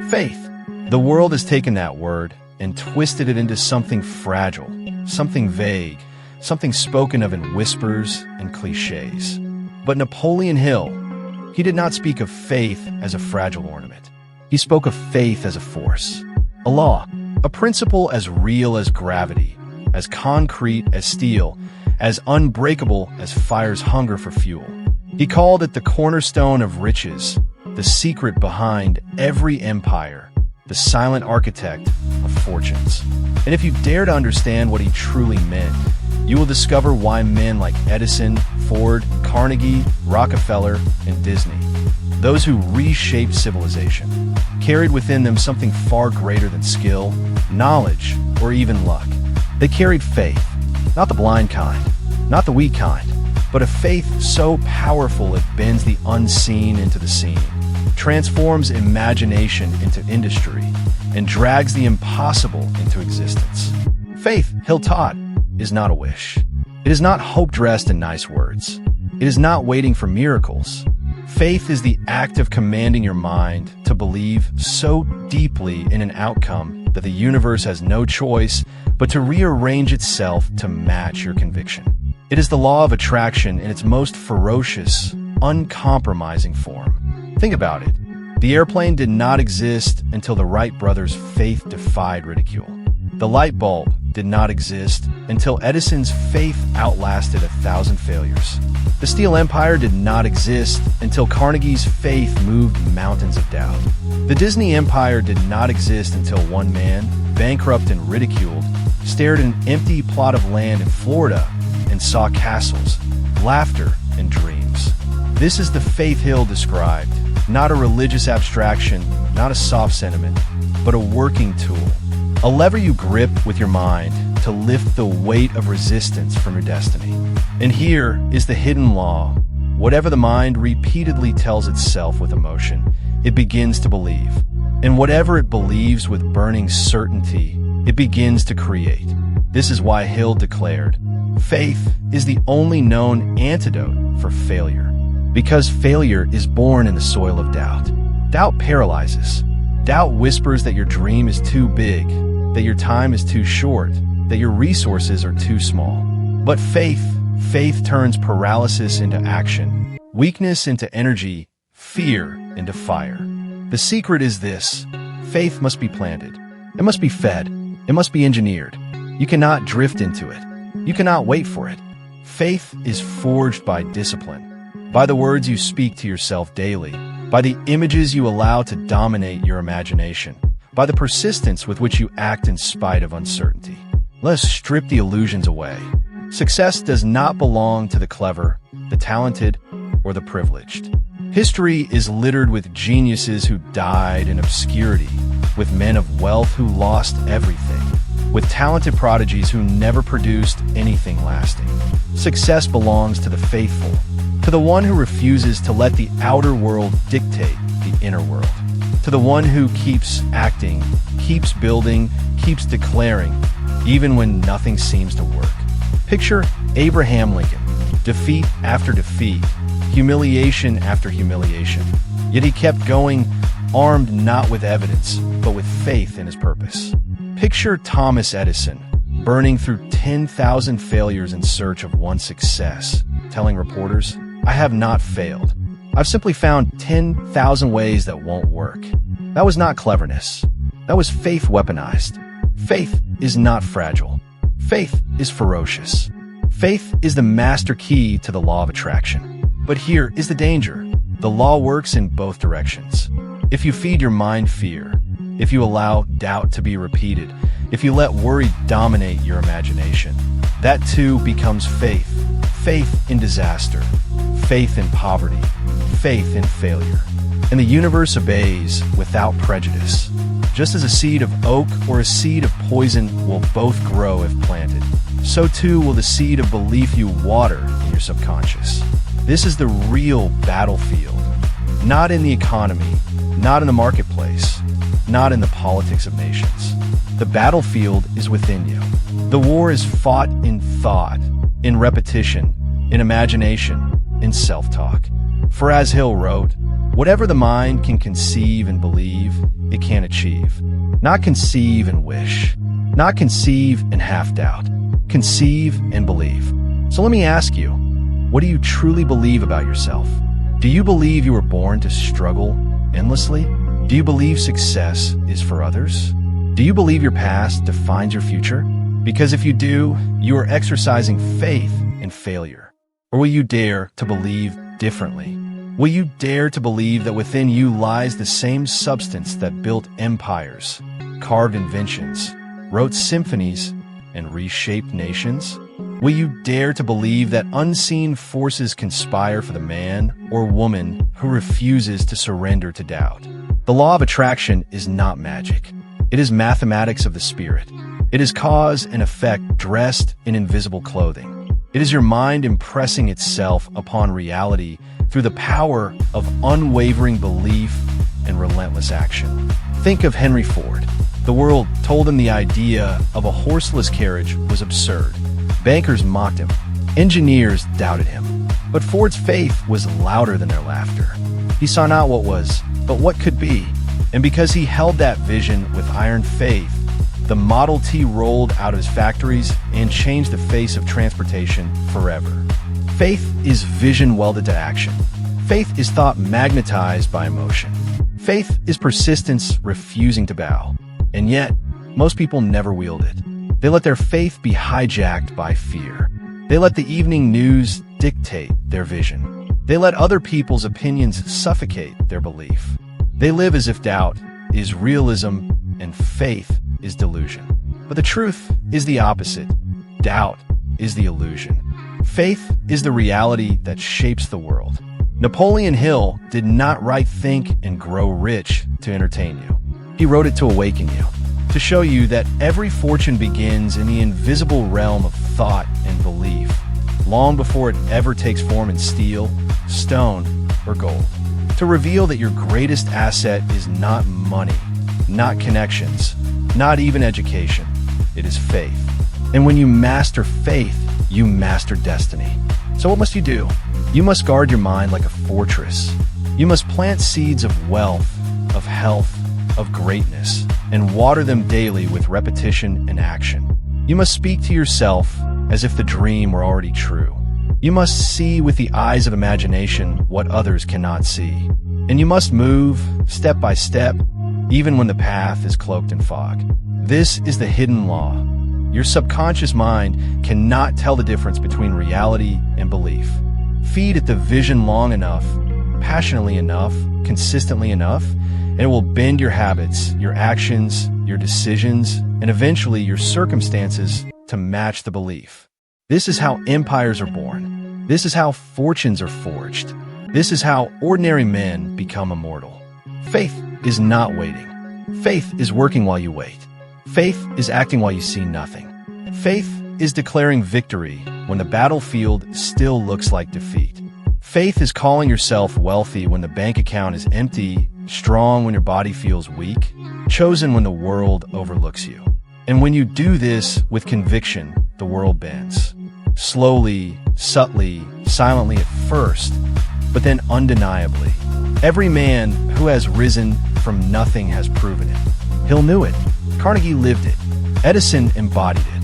Faith. The world has taken that word and twisted it into something fragile, something vague, something spoken of in whispers and cliches. But Napoleon Hill, he did not speak of faith as a fragile ornament. He spoke of faith as a force, a law, a principle as real as gravity, as concrete as steel, as unbreakable as fire's hunger for fuel. He called it the cornerstone of riches, the secret behind every empire, the silent architect of fortunes. And if you dare to understand what he truly meant, you will discover why men like Edison, Ford, Carnegie, Rockefeller, and Disney, those who reshaped civilization, carried within them something far greater than skill, knowledge, or even luck. They carried faith, not the blind kind, not the weak kind, but a faith so powerful it bends the unseen into the seen, transforms imagination into industry, and drags the impossible into existence. Faith, Hill taught, is not a wish. It is not hope dressed in nice words. It is not waiting for miracles. Faith is the act of commanding your mind to believe so deeply in an outcome that the universe has no choice but to rearrange itself to match your conviction. It is the law of attraction in its most ferocious, uncompromising form. Think about it. The airplane did not exist until the Wright brothers' faith defied ridicule. The light bulb did not exist until Edison's faith outlasted 1,000 failures. The steel empire did not exist until Carnegie's faith moved mountains of doubt. The Disney empire did not exist until one man, bankrupt and ridiculed, stared at an empty plot of land in Florida and saw castles, laughter, and dreams. This is the faith Hill described, not a religious abstraction, not a soft sentiment, but a working tool. A lever you grip with your mind to lift the weight of resistance from your destiny. And here is the hidden law. Whatever the mind repeatedly tells itself with emotion, it begins to believe. And whatever it believes with burning certainty, it begins to create. This is why Hill declared, faith is the only known antidote for failure. Because failure is born in the soil of doubt. Doubt paralyzes. Doubt whispers that your dream is too big, that your time is too short, that your resources are too small. But faith turns paralysis into action, weakness into energy, fear into fire. The secret is this: faith must be planted. It must be fed. It must be engineered. You cannot drift into it. You cannot wait for it. Faith is forged by discipline, by the words you speak to yourself daily, by the images you allow to dominate your imagination, by the persistence with which you act in spite of uncertainty. Let us strip the illusions away. Success does not belong to the clever, the talented, or the privileged. History is littered with geniuses who died in obscurity, with men of wealth who lost everything, with talented prodigies who never produced anything lasting. Success belongs to the faithful, to the one who refuses to let the outer world dictate the inner world, to the one who keeps acting, keeps building, keeps declaring, even when nothing seems to work. Picture Abraham Lincoln, defeat after defeat, humiliation after humiliation. Yet he kept going, armed not with evidence, but with faith in his purpose. Picture Thomas Edison, burning through 10,000 failures in search of one success, telling reporters, "I have not failed. I've simply found 10,000 ways that won't work." That was not cleverness. That was faith weaponized. Faith is not fragile. Faith is ferocious. Faith is the master key to the law of attraction. But here is the danger. The law works in both directions. If you feed your mind fear, if you allow doubt to be repeated, if you let worry dominate your imagination, that too becomes faith. Faith in disaster, faith in poverty, faith in failure. And the universe obeys without prejudice. Just as a seed of oak or a seed of poison will both grow if planted, so too will the seed of belief you water in your subconscious. This is the real battlefield, not in the economy, not in the marketplace, not in the politics of nations. The battlefield is within you. The war is fought in thought, in repetition, in imagination, in self-talk. For as Hill wrote, whatever the mind can conceive and believe, it can achieve. Not conceive and wish. Not conceive and half-doubt. Conceive and believe. So let me ask you, what do you truly believe about yourself? Do you believe you were born to struggle endlessly? Do you believe success is for others? Do you believe your past defines your future? Because if you do, you are exercising faith in failure. Or will you dare to believe differently? Will you dare to believe that within you lies the same substance that built empires, carved inventions, wrote symphonies, and reshaped nations? Will you dare to believe that unseen forces conspire for the man or woman who refuses to surrender to doubt? The law of attraction is not magic. It is mathematics of the spirit. It is cause and effect dressed in invisible clothing. It is your mind impressing itself upon reality through the power of unwavering belief and relentless action. Think of Henry Ford. The world told him the idea of a horseless carriage was absurd. Bankers mocked him. Engineers doubted him. But Ford's faith was louder than their laughter. He saw not what was, but what could be. And because he held that vision with iron faith, the Model T rolled out of his factories and changed the face of transportation forever. Faith is vision welded to action. Faith is thought magnetized by emotion. Faith is persistence refusing to bow. And yet, most people never wield it. They let their faith be hijacked by fear. They let the evening news dictate their vision. They let other people's opinions suffocate their belief. They live as if doubt is realism and faith is delusion. But the truth is the opposite. Doubt is the illusion. Faith is the reality that shapes the world. Napoleon Hill did not write Think and Grow Rich to entertain you. He wrote it to awaken you, to show you that every fortune begins in the invisible realm of thought and belief, long before it ever takes form in steel, stone, or gold. To reveal that your greatest asset is not money, not connections, not even education. It is faith. And when you master faith, you master destiny. So what must you do? You must guard your mind like a fortress. You must plant seeds of wealth, of health, of greatness, and water them daily with repetition and action. You must speak to yourself as if the dream were already true. You must see with the eyes of imagination what others cannot see. And you must move, step by step, even when the path is cloaked in fog. This is the hidden law. Your subconscious mind cannot tell the difference between reality and belief. Feed it the vision long enough, passionately enough, consistently enough, and it will bend your habits, your actions, your decisions, and eventually your circumstances to match the belief. This is how empires are born. This is how fortunes are forged. This is how ordinary men become immortal. Faith is not waiting. Faith is working while you wait. Faith is acting while you see nothing. Faith is declaring victory when the battlefield still looks like defeat. Faith is calling yourself wealthy when the bank account is empty, strong when your body feels weak, chosen when the world overlooks you. And when you do this with conviction, the world bends. Slowly, subtly, silently at first, but then undeniably. Every man who has risen from nothing has proven it. Hill knew it. Carnegie lived it. Edison embodied it.